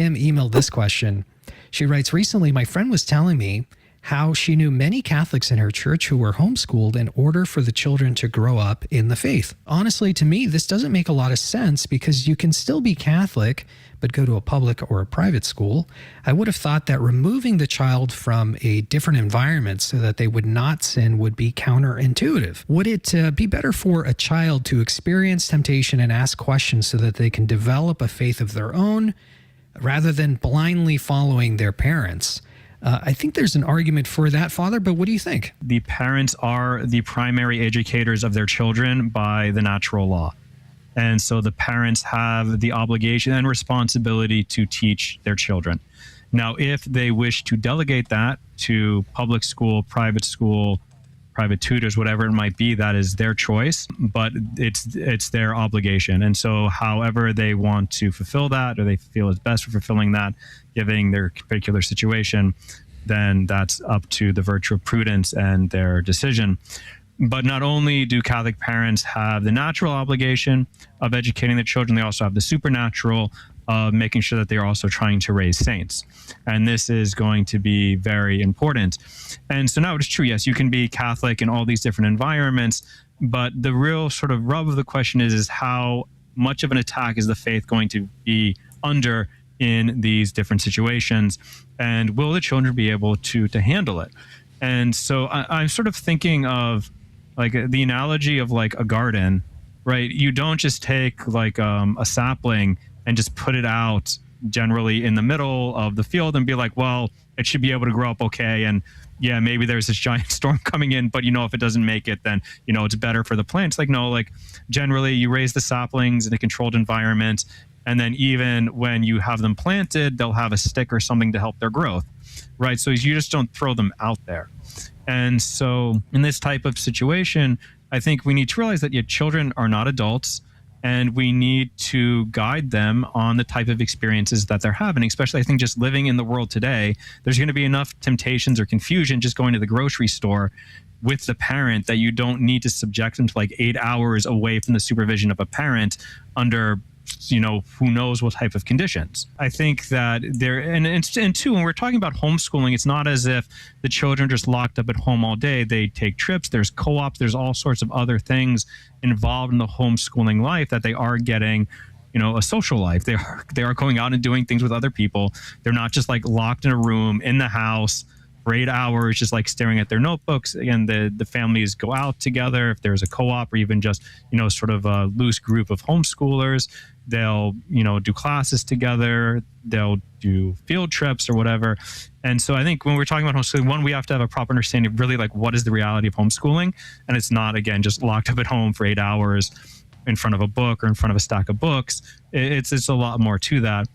Kim emailed this question. She writes, recently, my friend was telling me how she knew many Catholics in her church who were homeschooled in order for the children to grow up in the faith. Honestly, to me, this doesn't make a lot of sense because you can still be Catholic, but go to a public or a private school. I would have thought that removing the child from a different environment so that they would not sin would be counterintuitive. Would it be better for a child to experience temptation and ask questions so that they can develop a faith of their own rather than blindly following their parents? I think there's an argument for that, Father, but what do you think? The parents are the primary educators of their children by the natural law. And so the parents have the obligation and responsibility to teach their children. Now, if they wish to delegate that to public school, private tutors, whatever it might be, that is their choice, but it's their obligation. And so however they want to fulfill that, or they feel is best for fulfilling that, given their particular situation, then that's up to the virtue of prudence and their decision. But not only do Catholic parents have the natural obligation of educating their children, they also have the supernatural of making sure that they are also trying to raise saints. And this is going to be very important. And so now it is true, yes, you can be Catholic in all these different environments, but the real sort of rub of the question is how much of an attack is the faith going to be under in these different situations? And will the children be able to handle it? And so I'm sort of thinking of like the analogy of like a garden, right? You don't just take like a sapling and just put it out generally in the middle of the field and be like, well, it should be able to grow up okay. And yeah, maybe there's this giant storm coming in, but if it doesn't make it, then, it's better for the plants. Like, no, like generally you raise the saplings in a controlled environment. And then even when you have them planted, they'll have a stick or something to help their growth, right? So you just don't throw them out there. And so in this type of situation, I think we need to realize that children are not adults, and we need to guide them on the type of experiences that they're having. Especially, I think, just living in the world today, there's going to be enough temptations or confusion just going to the grocery store with the parent that you don't need to subject them to like 8 hours away from the supervision of a parent under who knows what type of conditions. I think that and two, when we're talking about homeschooling, it's not as if the children are just locked up at home all day. They take trips, there's co-ops, there's all sorts of other things involved in the homeschooling life that they are getting, a social life. They are going out and doing things with other people. They're not just like locked in a room in the house for 8 hours, just like staring at their notebooks. Again, the families go out together. If there's a co-op or even just, sort of a loose group of homeschoolers, they'll, do classes together. They'll do field trips or whatever. And so I think when we're talking about homeschooling, one, we have to have a proper understanding of really like what is the reality of homeschooling. And it's not, again, just locked up at home for 8 hours in front of a book or in front of a stack of books. It's a lot more to that.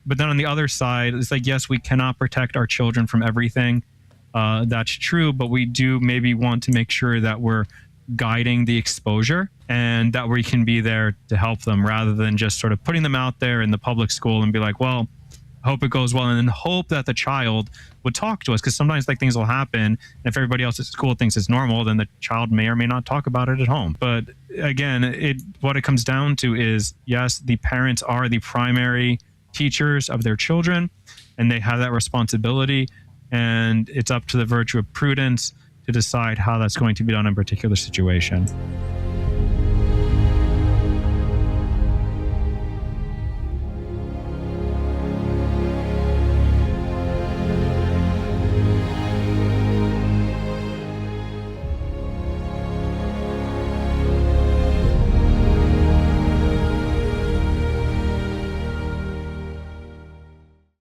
But then on the other side, it's like, yes, we cannot protect our children from everything. That's true, but we do maybe want to make sure that we're guiding the exposure and that we can be there to help them rather than just sort of putting them out there in the public school and be like, well, I hope it goes well, and then hope that the child would talk to us, because sometimes like things will happen, and if everybody else at school thinks it's normal, then the child may or may not talk about it at home. But again, what it comes down to is, yes, the parents are the primary teachers of their children, and they have that responsibility. And it's up to the virtue of prudence to decide how that's going to be done in a particular situation.